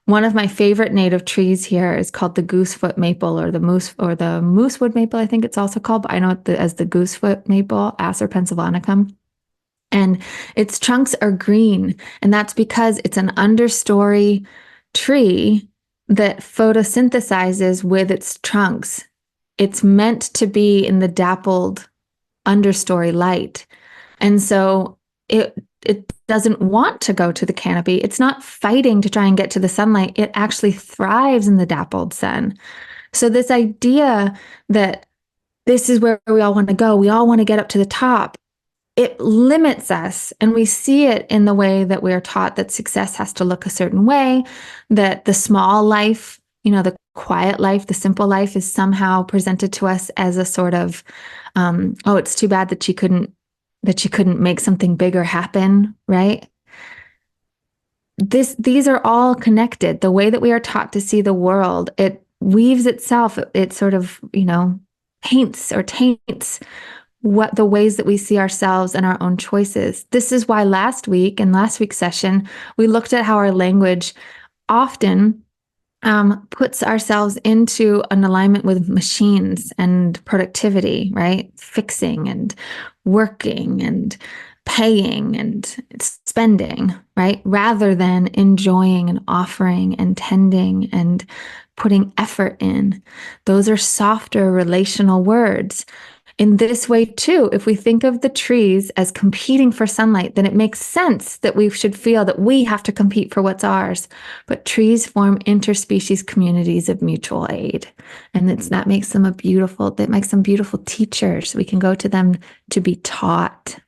One of my favorite native trees here is called the goosefoot maple, or the moosewood maple, I think it's also called, but I know it as the goosefoot maple, Acer pennsylvanicum. And its trunks are green, and that's because it's an understory tree that photosynthesizes with its trunks. It's meant to be in the dappled understory light. And so it doesn't want to go to the canopy. It's not fighting to try and get to the sunlight. It actually thrives in the dappled sun. So this idea that this is where we all want to go, we all want to get up to the top, it limits us. And we see it in the way that we are taught that success has to look a certain way, that the small life, the quiet life, the simple life is somehow presented to us as a sort of, oh, it's too bad that she couldn't make something bigger happen, right? These are all connected. The way that we are taught to see the world, it weaves itself, it sort of, paints or taints what the ways that we see ourselves and our own choices. This is why last week's session, we looked at how our language often puts ourselves into an alignment with machines and productivity, right? Fixing and working and paying and spending, right? Rather than enjoying and offering and tending and putting effort in. Those are softer relational words. In this way, too, if we think of the trees as competing for sunlight, then it makes sense that we should feel that we have to compete for what's ours. But trees form interspecies communities of mutual aid. And that makes them beautiful teachers. We can go to them to be taught.